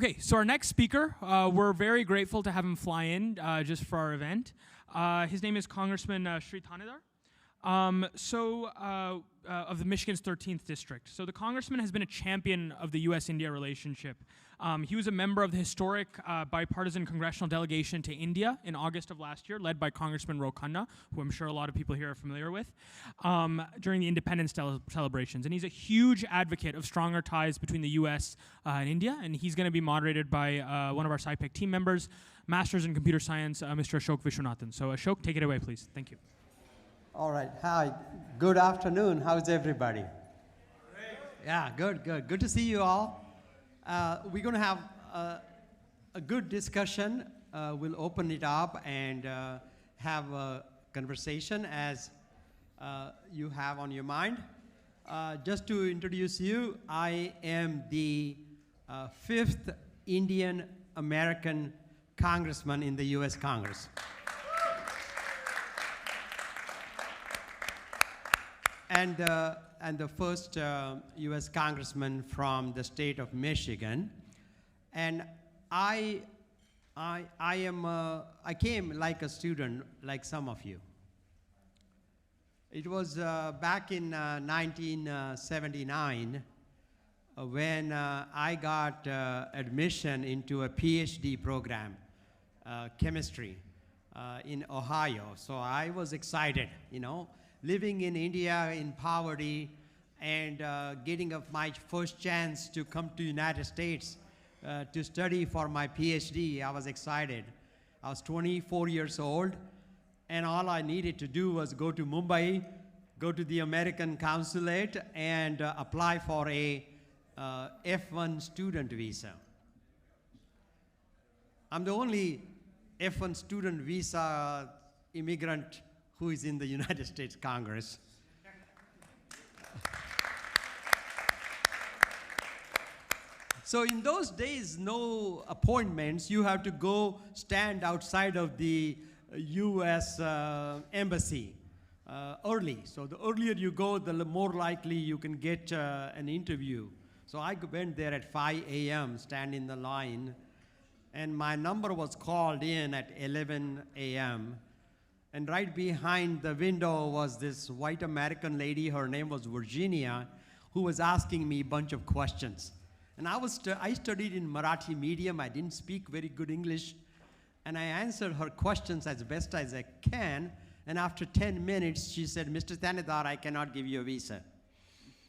Okay, so our next speaker, we're very grateful to have him fly in just for our event. His name is Congressman Shri Thanedar. Of the Michigan's 13th District. So the congressman has been a champion of the US-India relationship. He was a member of the historic bipartisan congressional delegation to India in August of last year, led by Congressman Khanna, who I'm sure a lot of people here are familiar with, during the independence celebrations. And he's a huge advocate of stronger ties between the US and India, and he's going to be moderated by one of our SIPEC team members, Masters in Computer Science, Mr. Ashok Viswanathan. So Ashok, take it away, please. Thank you. All right. Hi. Good afternoon. How's everybody? Great. Yeah, good. Good to see you all. We're going to have a good discussion. We'll open it up and have a conversation as you have on your mind. Just to introduce you, I am the 5th Indian American congressman in the US Congress. And the first U.S. congressman from the state of Michigan, and I came like a student, like some of you. It was back in 1979 when I got admission into a PhD program, chemistry, in Ohio. So I was excited, you know. Living in India in poverty and getting my first chance to come to United States to study for my PhD, I was excited. I was 24 years old, and all I needed to do was go to Mumbai, go to the American consulate, and apply for a F1 student visa. I'm the only F1 student visa immigrant who is in the United States Congress. So in those days, no appointments. You have to go stand outside of the US embassy early. So the earlier you go, the more likely you can get an interview. So I went there at 5 a.m., stand in the line, and my number was called in at 11 a.m., and right behind the window was this white American lady, her name was Virginia, who was asking me a bunch of questions. And I studied in Marathi medium, I didn't speak very good English, and I answered her questions as best as I can, and after 10 minutes, she said, "Mr. Thanedar, I cannot give you a visa."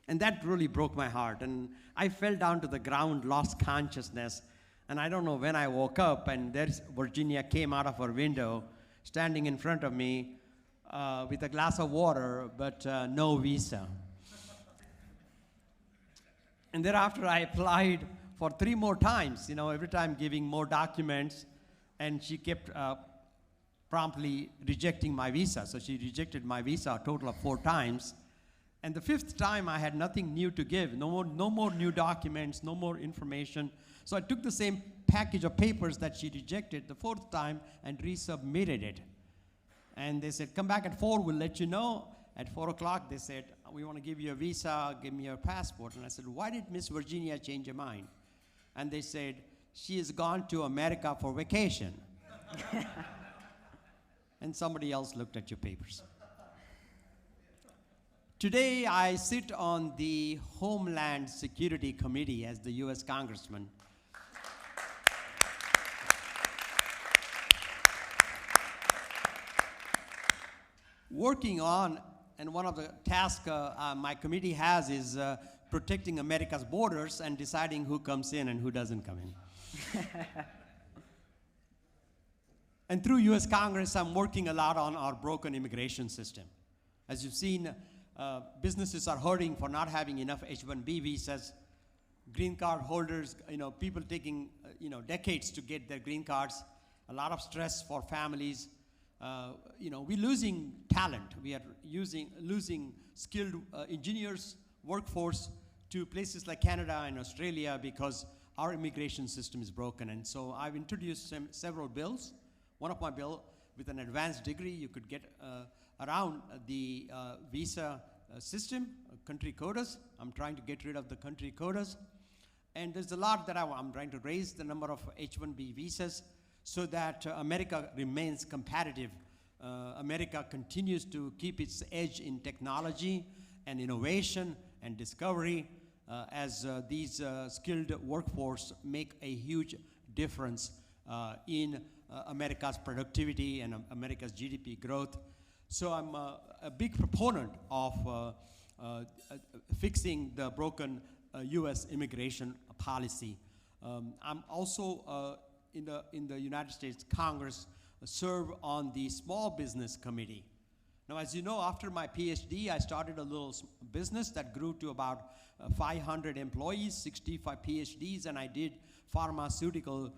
And that really broke my heart, and I fell down to the ground, lost consciousness, and I don't know when I woke up, and there's Virginia came out of her window, standing in front of me with a glass of water, but no visa. And thereafter, I applied for 3 more times, you know, every time giving more documents, and she kept promptly rejecting my visa. So she rejected my visa a total of 4 times. And the 5th time, I had nothing new to give, no more new documents, no more information. So I took the same package of papers that she rejected the 4th time and resubmitted it. And they said, "Come back at 4, we'll let you know." At 4 o'clock, they said, "We want to give you a visa, give me your passport." And I said, "Why did Miss Virginia change her mind?" And they said, "She has gone to America for vacation." And somebody else looked at your papers. Today, I sit on the Homeland Security Committee as the US Congressman. Working on, and one of the tasks my committee has is protecting America's borders and deciding who comes in and who doesn't come in. And through US Congress, I'm working a lot on our broken immigration system. As you've seen, businesses are hurting for not having enough H-1B visas. Green card holders, you know, people taking, decades to get their green cards. A lot of stress for families. We're losing talent. We are losing skilled engineers, workforce to places like Canada and Australia because our immigration system is broken. And so I've introduced several bills. One of my bill, with an advanced degree, you could get around the visa system, country quotas. I'm trying to get rid of the country quotas. And there's a lot that I'm trying to raise the number of H-1B visas so that America remains competitive. America continues to keep its edge in technology and innovation and discovery as these skilled workforce make a huge difference in America's productivity and America's GDP growth. So I'm a big proponent of fixing the broken U.S. immigration policy. I'm also in the United States Congress serve on the Small Business Committee. Now, as you know, after my PhD, I started a little business that grew to about 500 employees, 65 PhDs, and I did pharmaceutical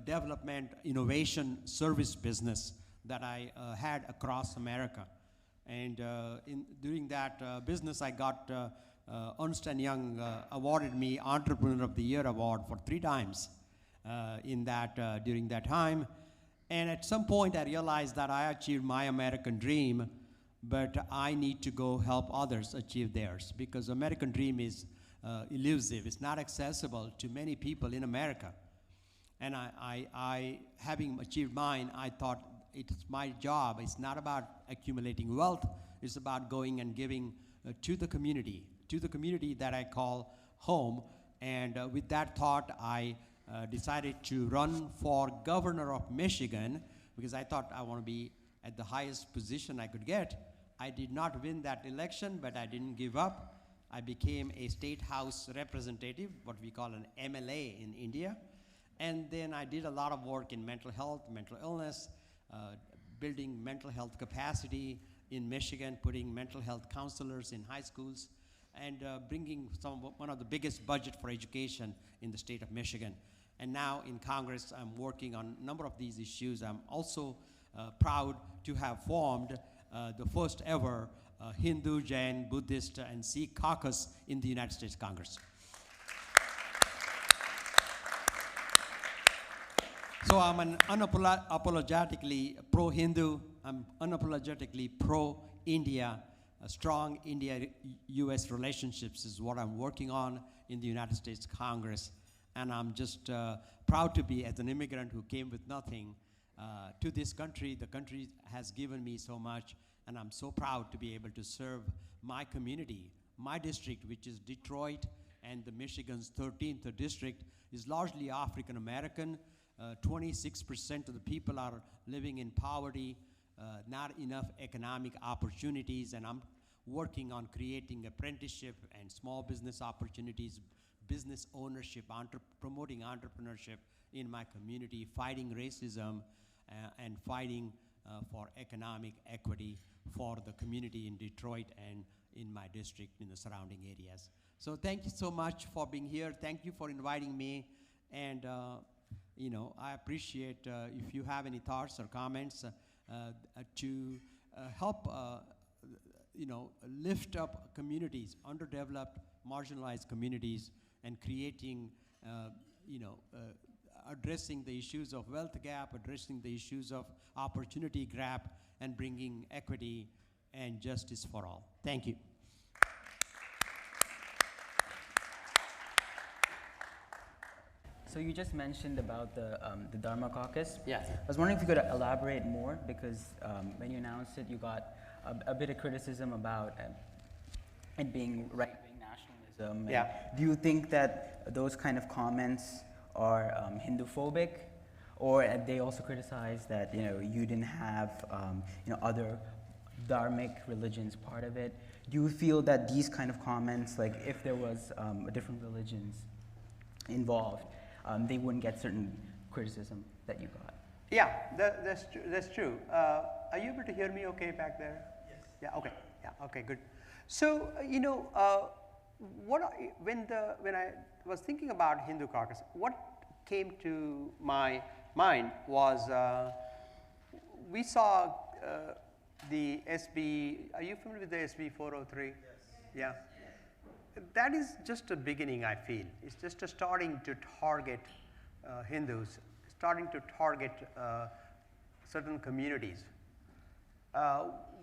development innovation service business that I had across America. And during that business, I got Ernst & Young awarded me Entrepreneur of the Year award for 3 times during that time. And at some point, I realized that I achieved my American dream, but I need to go help others achieve theirs, because American dream is elusive. It's not accessible to many people in America. And I having achieved mine, I thought it's my job. It's not about accumulating wealth. It's about going and giving to the community that I call home. And with that thought, I decided to run for governor of Michigan, because I thought I want to be at the highest position I could get. I did not win that election, but I didn't give up. I became a state house representative, what we call an MLA in India. And then I did a lot of work in mental health, mental illness, building mental health capacity in Michigan, putting mental health counselors in high schools, and bringing one of the biggest budget for education in the state of Michigan. And now in Congress, I'm working on a number of these issues. I'm also proud to have formed the first ever Hindu, Jain, Buddhist, and Sikh caucus in the United States Congress. So I'm an unapologetically pro-Hindu. I'm unapologetically pro-India. Strong India-U.S. relationships is what I'm working on in the United States Congress. And I'm just proud to be, as an immigrant who came with nothing to this country. The country has given me so much, and I'm so proud to be able to serve my community. My district, which is Detroit, and the Michigan's 13th district, is largely African American. 26% of the people are living in poverty, not enough economic opportunities, and I'm working on creating apprenticeship and small business opportunities, business ownership, promoting entrepreneurship in my community, fighting racism, and fighting for economic equity for the community in Detroit and in my district, in the surrounding areas. So thank you so much for being here. Thank you for inviting me. And you know, I appreciate if you have any thoughts or comments to help you know, lift up communities, underdeveloped, marginalized communities, and creating, you know, addressing the issues of wealth gap, addressing the issues of opportunity gap, and bringing equity and justice for all. Thank you. So you just mentioned about the Dharma Caucus. Yes. I was wondering if you could elaborate more, because when you announced it, you got a bit of criticism about it being right-wing nationalism. Yeah. Do you think that those kind of comments are Hindu-phobic, or they also criticize that, you know, you didn't have you know, other dharmic religions part of it? Do you feel that these kind of comments, like if there was different religions involved, they wouldn't get certain criticism that you got? Yeah, that's true. Are you able to hear me okay back there? Yes. Yeah, okay. Yeah, okay, good. So, you know, when I was thinking about Hindu caucus, what came to my mind was we saw the SB, are you familiar with the SB 403? Yes. Yeah. That is just a beginning, I feel. It's just a starting to target Hindus, starting to target certain communities.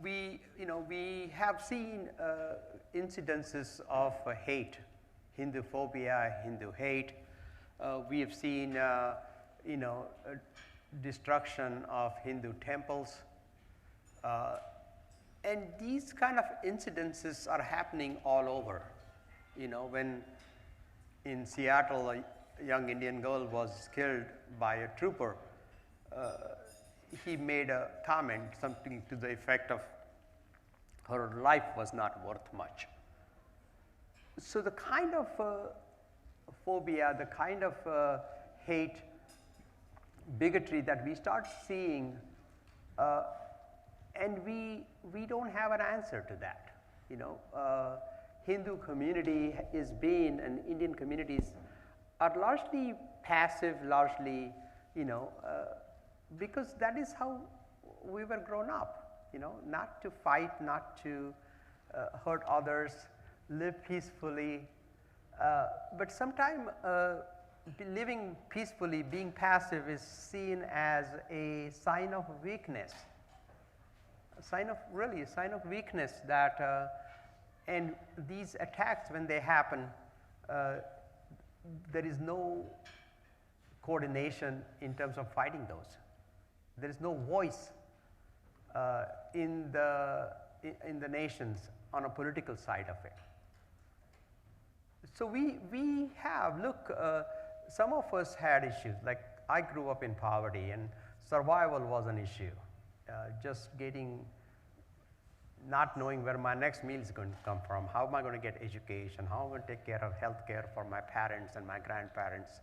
We have seen incidences of hate Hindu phobia, Hindu hate. We have seen, destruction of Hindu temples. And these kind of incidences are happening all over. When in Seattle, a young Indian girl was killed by a trooper, he made a comment, something to the effect of her life was not worth much. So the kind of phobia, the kind of hate, bigotry that we start seeing, and we don't have an answer to that. Hindu community is being, and Indian communities are largely passive, largely, because that is how we were grown up, not to fight, not to hurt others, live peacefully. But sometimes living peacefully, being passive is seen as a sign of weakness, a sign of weakness that, and these attacks, when they happen, there is no coordination in terms of fighting those. There is no voice in the nations on a political side of it. So we have, look, some of us had issues, like I grew up in poverty and survival was an issue. Just not knowing where my next meal is going to come from, how am I going to get education, how am I going to take care of health care for my parents and my grandparents.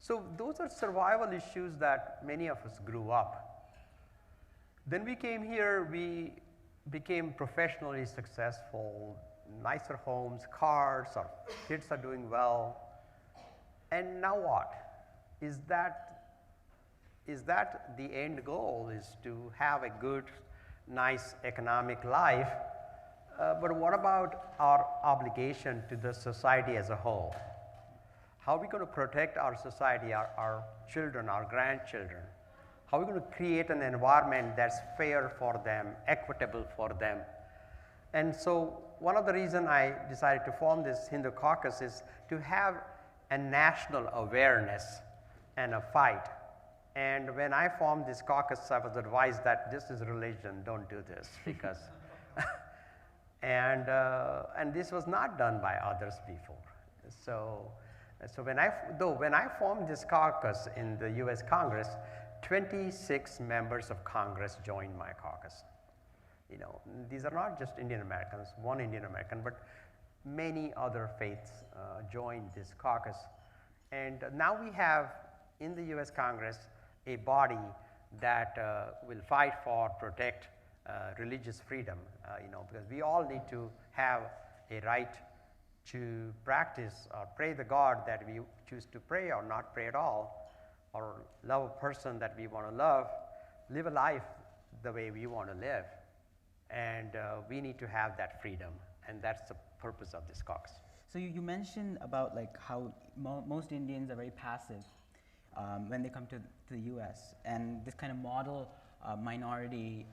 So those are survival issues that many of us grew up. Then we came here, we became professionally successful, nicer homes, cars, our kids are doing well. And now what? Is that the end goal, is to have a good, nice economic life? But what about our obligation to the society as a whole? How are we going to protect our society, our children, our grandchildren? How are we going to create an environment that's fair for them, equitable for them? And so one of the reasons I decided to form this Hindu caucus is to have a national awareness and a fight. And when I formed this caucus, I was advised that this is religion, don't do this, because and this was not done by others before. So when I formed this caucus in the US Congress, 26 members of Congress joined my caucus. These are not just Indian Americans, one Indian American, but many other faiths joined this caucus. And now we have in the US Congress a body that will fight for, protect religious freedom, because we all need to have a right to practice or pray the God that we choose to pray or not pray at all, or love a person that we want to love, live a life the way we want to live. And we need to have that freedom, and that's the purpose of this caucus. So you mentioned about like how most Indians are very passive when they come to the U.S. and this kind of model minority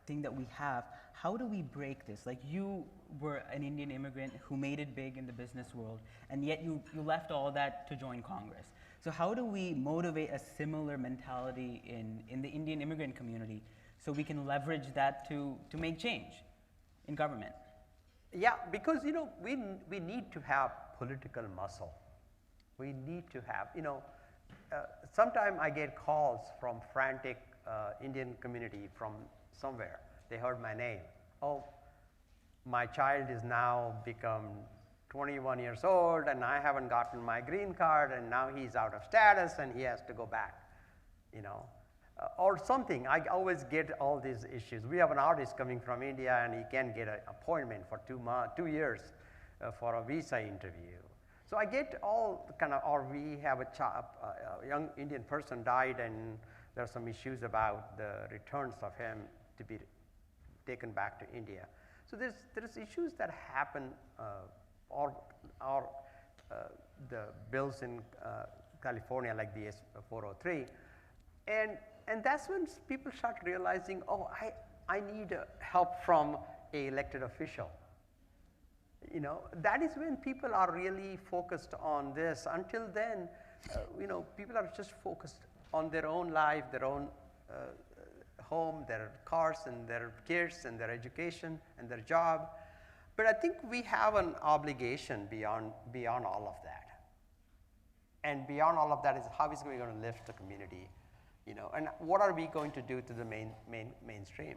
thing that we have. How do we break this? Like, you were an Indian immigrant who made it big in the business world, and yet you left all that to join Congress. So how do we motivate a similar mentality in the Indian immigrant community so we can leverage that to make change in government? Yeah, because we need to have political muscle. We need to have, sometimes I get calls from frantic Indian community from somewhere. They heard my name. Oh, my child is now become 21 years old and I haven't gotten my green card and now he's out of status and he has to go back, or something. I always get all these issues. We have an artist coming from India and he can't get an appointment for 2 years for a visa interview. So I get all kind of, or we have a young Indian person died and there are some issues about the returns of him to be taken back to India. So there's issues that happen, or the bills in California like the S-403, and that's when people start realizing, oh, I need help from an elected official. You know, that is when people are really focused on this. Until then, you know, people are just focused on their own life, their own home, their cars and their kids and their education and their job. But I think we have an obligation beyond all of that. And beyond all of that is how is we going to lift the community, you know, and what are we going to do to the mainstream?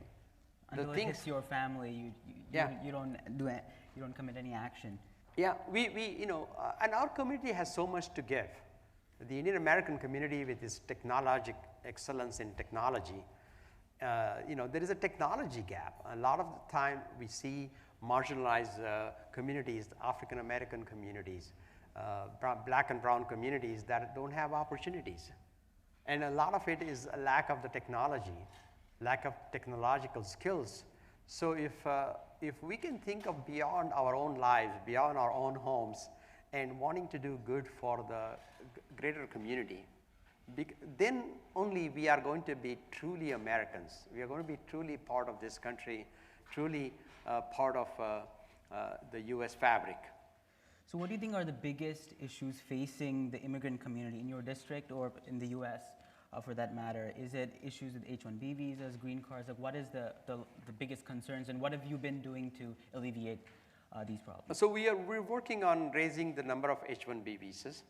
Until it hits your family, you don't commit any action. Yeah, we you know, and our community has so much to give. The Indian American community with its excellence in technology, you know, there is a technology gap. A lot of the time we see marginalized communities, African American communities, black and brown communities that don't have opportunities. And a lot of it is a lack of the technology, lack of technological skills. So if we can think of beyond our own lives, beyond our own homes, and wanting to do good for the greater community, then only we are going to be truly Americans. We are going to be truly part of this country, truly part of the US fabric. So what do you think are the biggest issues facing the immigrant community in your district or in the US for that matter? Is it issues with H-1B visas, green cards? Like what is the biggest concerns, and what have you been doing to alleviate these problems? So we're working on raising the number of H-1B visas.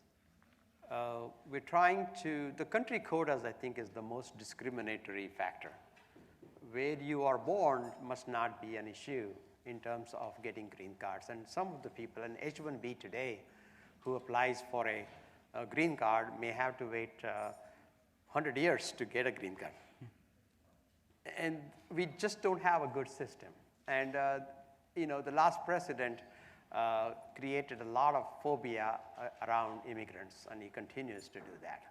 We're trying to, the country code, as I think, is the most discriminatory factor. Where you are born must not be an issue in terms of getting green cards. And some of the people in H-1B today who applies for a green card may have to wait 100 years to get a green card. And we just don't have a good system. And you know, the last president created a lot of phobia around immigrants, and he continues to do that.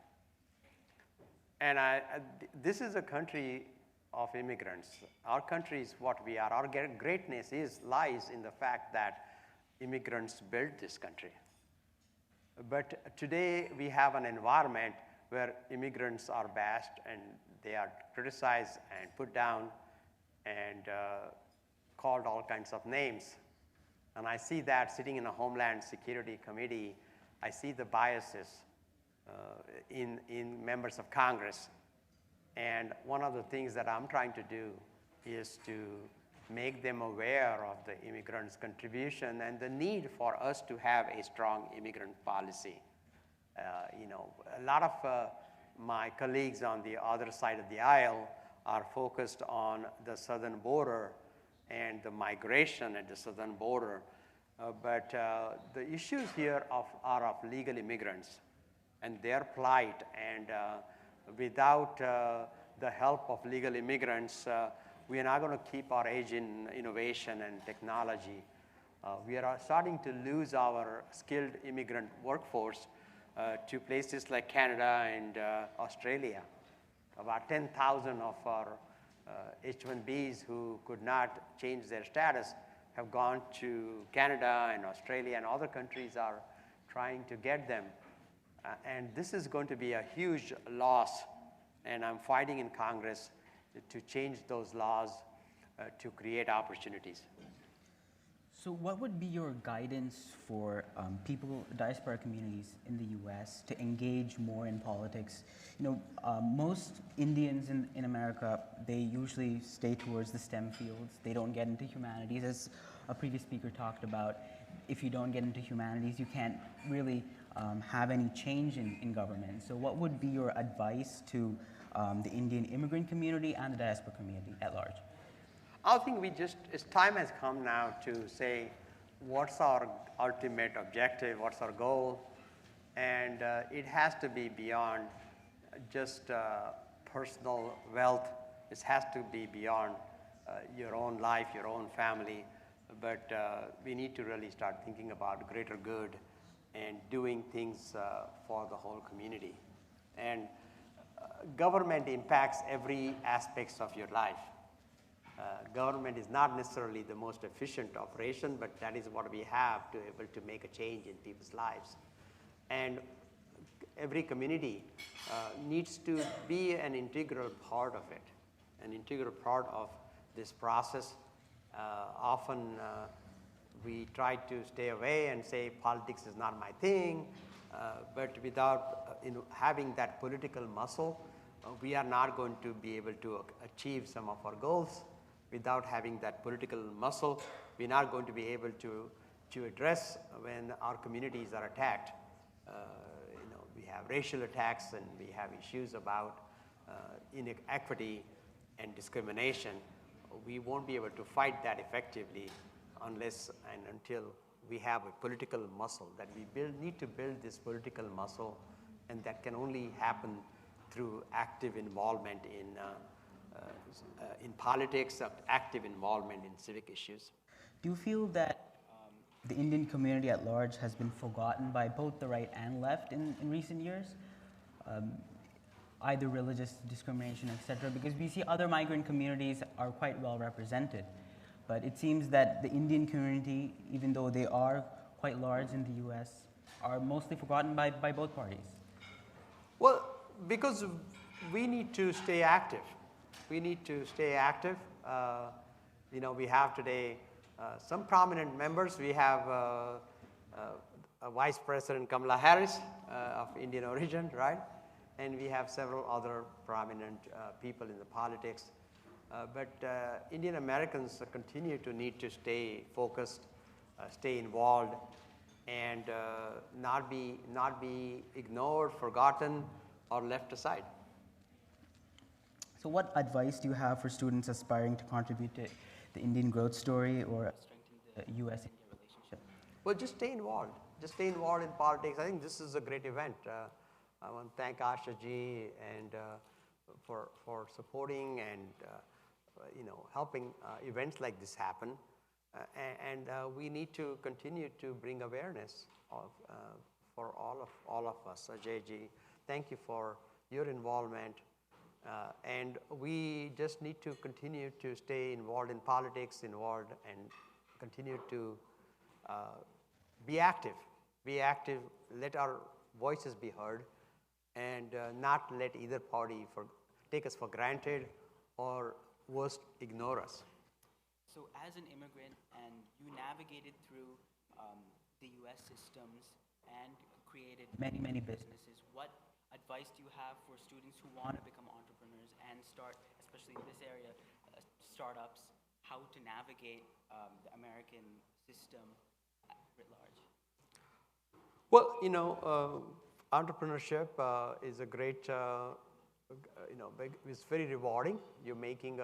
And this is a country of immigrants. Our country is what we are. Our greatness lies in the fact that immigrants built this country. But today we have an environment where immigrants are bashed and they are criticized and put down and called all kinds of names. And I see that sitting in a Homeland Security Committee, I see the biases in members of Congress. And one of the things that I'm trying to do is to make them aware of the immigrants' contribution and the need for us to have a strong immigrant policy. You know, a lot of my colleagues on the other side of the aisle are focused on the southern border and the migration at the southern border. But the issues here are of legal immigrants and their plight. And without the help of legal immigrants, we are not going to keep our age in innovation and technology. We are starting to lose our skilled immigrant workforce to places like Canada and Australia. About 10,000 of our H-1Bs who could not change their status have gone to Canada and Australia, and other countries are trying to get them. And this is going to be a huge loss, and I'm fighting in Congress to change those laws to create opportunities. So what would be your guidance for people, diaspora communities in the US to engage more in politics? You know, most Indians in America, they usually stay towards the STEM fields. They don't get into humanities. As a previous speaker talked about, if you don't get into humanities, you can't really have any change in government. So what would be your advice to the Indian immigrant community and the diaspora community at large? I think time has come now to say, what's our ultimate objective, what's our goal? And it has to be beyond just personal wealth. It has to be beyond your own life, your own family. But we need to really start thinking about greater good and doing things for the whole community. And government impacts every aspect of your life. Government is not necessarily the most efficient operation, but that is what we have to be able to make a change in people's lives. And every community needs to be an integral part of it, an integral part of this process. Often We try to stay away and say politics is not my thing, but without having that political muscle, we are not going to be able to achieve some of our goals. Without having that political muscle, we're not going to be able to address when our communities are attacked. We have racial attacks and we have issues about inequity and discrimination. We won't be able to fight that effectively unless and until we have a political muscle. That we need to build this political muscle, and that can only happen through active involvement in politics, active involvement in civic issues. Do you feel that the Indian community at large has been forgotten by both the right and left in recent years? Either religious discrimination, etc., because we see other migrant communities are quite well represented. But it seems that the Indian community, even though they are quite large in the US, are mostly forgotten by both parties. Well, because we need to stay active. We need to stay active. We have today some prominent members. We have Vice President Kamala Harris of Indian origin, right? And we have several other prominent people in the politics. But Indian Americans continue to need to stay focused, stay involved, and not be ignored, forgotten, or left aside. So what advice do you have for students aspiring to contribute to the Indian growth story or strengthen the US-India relationship? Well, just stay involved. Just stay involved in politics. I think this is a great event. I want to thank Asha ji and for supporting and helping events like this happen. And we need to continue to bring awareness for all of us. Ajay ji, thank you for your involvement. And we just need to continue to stay involved in politics, and continue to be active. Be active, let our voices be heard, and not let either party take us for granted or worst, ignore us. So as an immigrant, and you navigated through the US systems and created many, many businesses, what advice do you have for students who want to become entrepreneurs and start, especially in this area, startups, how to navigate the American system writ large? Well, entrepreneurship is a great, it's very rewarding. You're making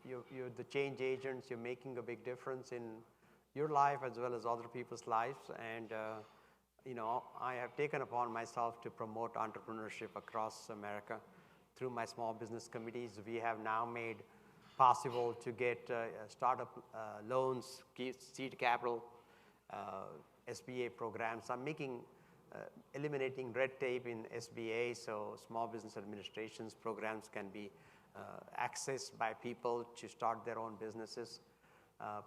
you're the change agents. You're making a big difference in your life as well as other people's lives. And I have taken upon myself to promote entrepreneurship across America through my small business committees. We have now made possible to get startup loans, seed capital, SBA programs. I'm eliminating red tape in SBA, so small business administrations programs can be accessed by people to start their own businesses.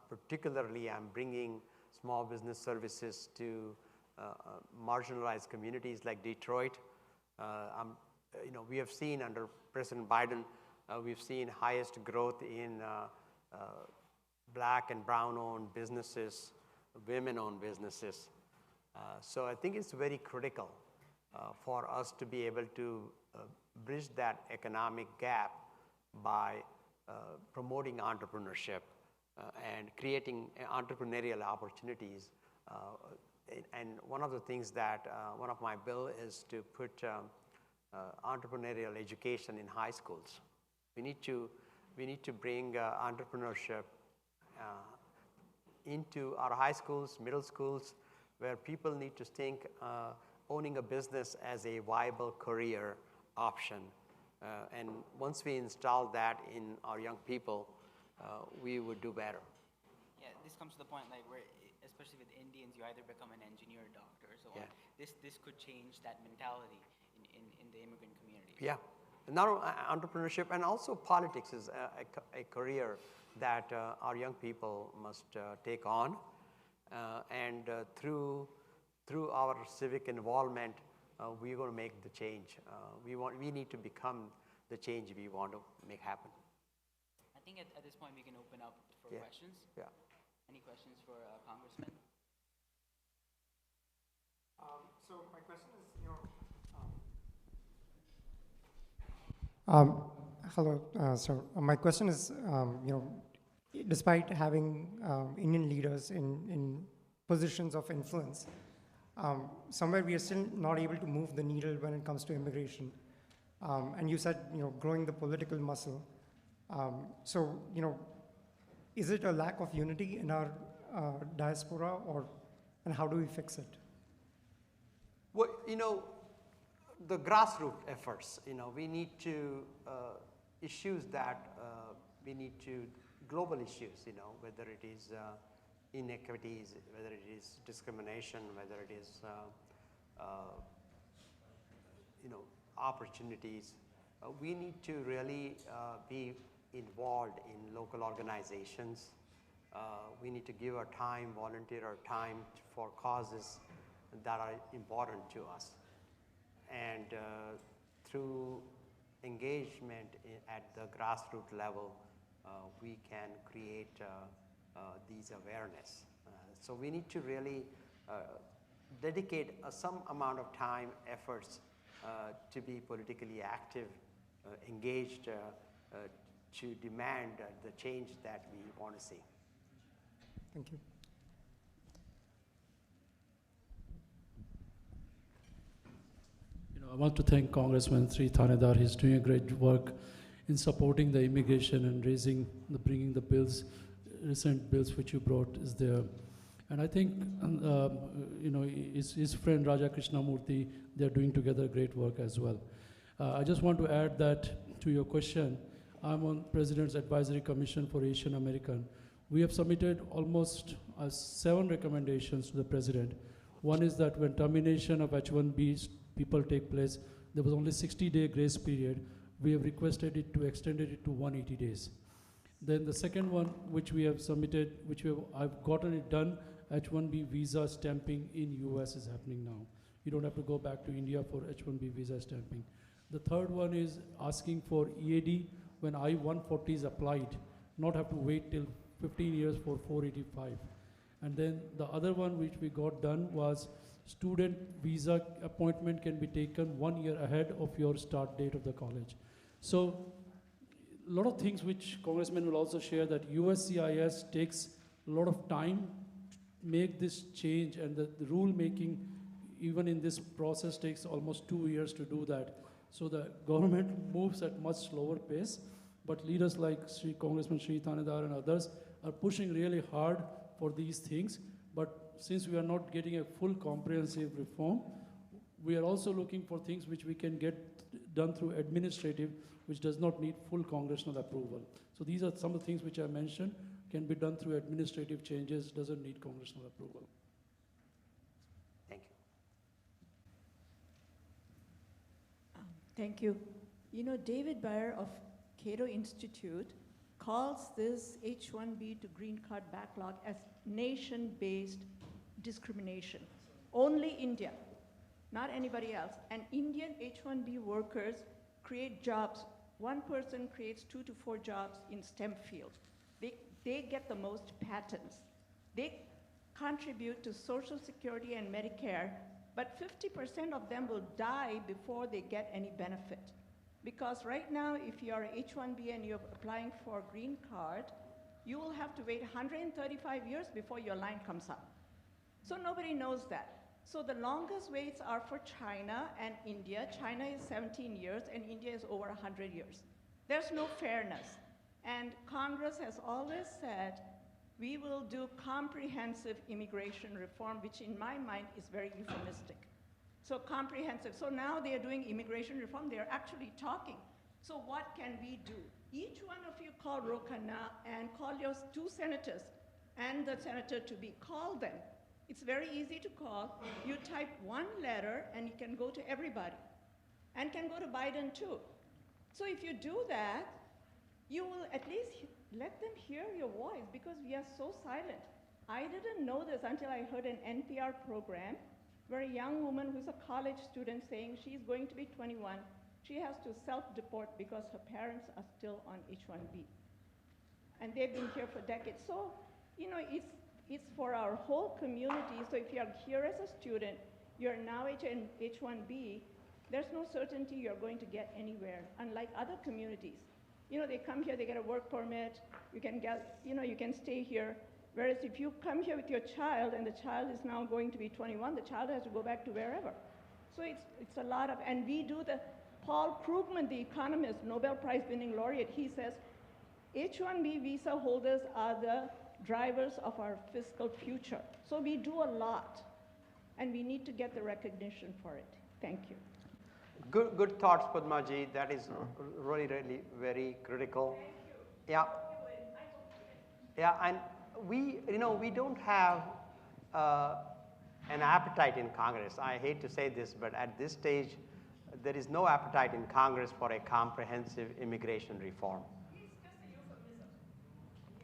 Particularly, I'm bringing small business services to marginalized communities like Detroit. We have seen under President Biden, we've seen highest growth in black and brown-owned businesses, women-owned businesses. So I think it's very critical for us to be able to bridge that economic gap by promoting entrepreneurship and creating entrepreneurial opportunities. And one of the things that one of my bill is to put entrepreneurial education in high schools. We need to bring entrepreneurship into our high schools, middle schools, where people need to think owning a business as a viable career option. And once we install that in our young people, we would do better. Yeah, this comes to the point like where, especially with Indians, you either become an engineer or doctor, so on. This could change that mentality in the immigrant community. Yeah, not entrepreneurship, and also politics is a career that our young people must take on. And through our civic involvement, we're going to make the change. We need to become the change we want to make happen. I think at this point we can open up for questions. Yeah. Any questions for Congressman? So my question is, hello. So my question is, despite having Indian leaders in positions of influence, somewhere we are still not able to move the needle when it comes to immigration. And you said, growing the political muscle. So, is it a lack of unity in our diaspora, and how do we fix it? Well, the grassroots efforts, we need to, issues that we need to, global issues, whether it is inequities, whether it is discrimination, whether it is, opportunities. We need to really be involved in local organizations. We need to give our time, volunteer our time for causes that are important to us. And through engagement at the grassroots level, we can create these awareness. So we need to really dedicate some amount of time, efforts to be politically active, engaged, to demand the change that we want to see. Thank you. I want to thank Congressman Shri Thanedar. He's doing a great work in supporting the immigration and bringing the bills, recent bills which you brought is there. And I think, his friend Raja Krishnamurthy, they're doing together great work as well. I just want to add that to your question, I'm on President's Advisory Commission for Asian American. We have submitted almost 7 recommendations to the President. One is that when termination of H-1B people take place, there was only 60-day grace period. We have requested it to extend it to 180 days. Then the second one, which we have submitted, I've gotten it done, H-1B visa stamping in US is happening now. You don't have to go back to India for H-1B visa stamping. The third one is asking for EAD when I-140 is applied, not have to wait till 15 years for 485. And then the other one which we got done was student visa appointment can be taken 1 year ahead of your start date of the college. So a lot of things which Congressman will also share, that USCIS takes a lot of time to make this change, and the rule making even in this process takes almost 2 years to do that. So the government moves at much slower pace, but leaders like Congressman Shri Thanedar and others are pushing really hard for these things. But since we are not getting a full comprehensive reform, we are also looking for things which we can get done through administrative, which does not need full congressional approval. So these are some of the things which I mentioned, can be done through administrative changes, doesn't need congressional approval. Thank you. Thank you. David Bayer of Cato Institute calls this H-1B to green card backlog as nation-based discrimination. Only India, not anybody else. And Indian H-1B workers create jobs. One person creates 2 to 4 jobs in STEM field. They get the most patents. They contribute to Social Security and Medicare, but 50% of them will die before they get any benefit. Because right now, if you are H-1B and you're applying for a green card, you will have to wait 135 years before your line comes up. So nobody knows that. So the longest waits are for China and India. China is 17 years and India is over 100 years. There's no fairness. And Congress has always said, we will do comprehensive immigration reform, which in my mind is very euphemistic. So comprehensive. So now they are doing immigration reform. They are actually talking. So what can we do? Each one of you call Rokana and call your 2 senators and the senator to be. Call them. It's very easy to call. You type 1 letter and it can go to everybody and can go to Biden too. So if you do that, you will at least let them hear your voice, because we are so silent. I didn't know this until I heard an NPR program where a young woman who's a college student saying she's going to be 21, she has to self-deport because her parents are still on H-1B. And they've been here for decades. So, It's for our whole community. So if you're here as a student, you're now H1B, there's no certainty you're going to get anywhere, unlike other communities. You know, they come here, they get a work permit, you can get, you know, you can stay here. Whereas if you come here with your child and the child is now going to be 21, the child has to go back to wherever. So it's a lot of, and we do the, Paul Krugman, the economist, Nobel Prize winning laureate, he says, H-1B visa holders are the drivers of our fiscal future. So we do a lot, and we need to get the recognition for it. Thank you. Good thoughts, Padmaji. That is really, really very critical. Yeah. Yeah, and we don't have an appetite in Congress. I hate to say this, but at this stage, there is no appetite in Congress for a comprehensive immigration reform.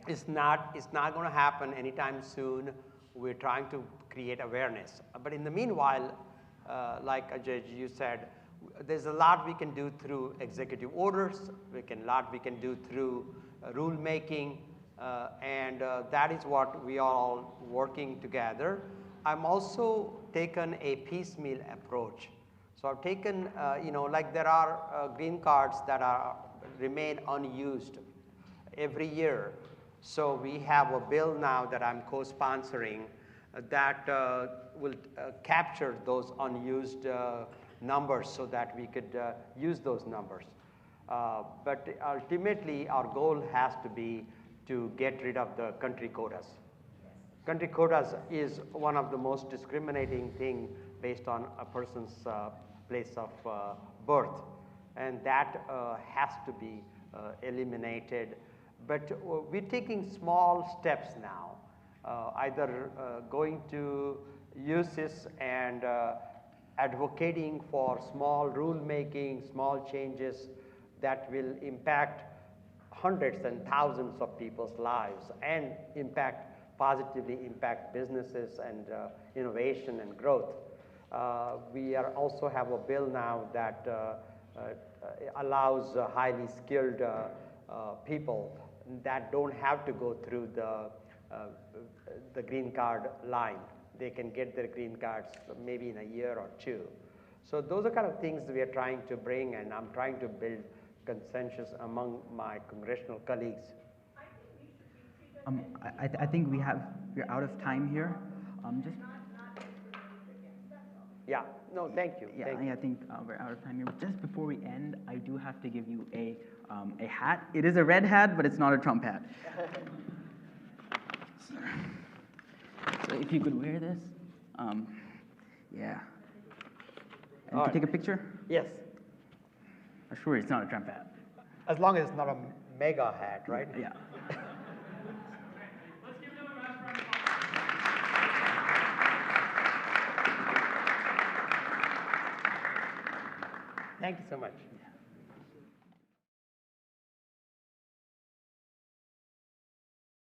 It's not going to happen anytime soon. We're trying to create awareness. But in the meanwhile, like Ajay, you said, there's a lot we can do through executive orders. Lot we can do through rule making, and that is what we are all working together. I'm also taken a piecemeal approach. So I've taken, like there are green cards that remain unused every year. So we have a bill now that I'm co-sponsoring that will capture those unused numbers so that we could use those numbers. But ultimately, our goal has to be to get rid of the country quotas. Country quotas is one of the most discriminating thing based on a person's place of birth, and that has to be eliminated. But we're taking small steps now, either going to USIS and advocating for small rule-making, small changes that will impact hundreds and thousands of people's lives and positively impact businesses and innovation and growth. We also have a bill now that allows highly skilled people that don't have to go through the green card line. They can get their green cards maybe in a year or two. So those are kind of things that we are trying to bring, and I'm trying to build consensus among my congressional colleagues. I think we're out of time here. Yeah, no, thank you. Yeah, I think we're out of time here. Just before we end, I do have to give you a hat. It is a red hat, but it's not a Trump hat. So if you could wear this, yeah. And you can take a picture? Yes. I'm sure it's not a Trump hat. As long as it's not a mega hat, right? Yeah. Let's give them a round of applause. Thank you so much.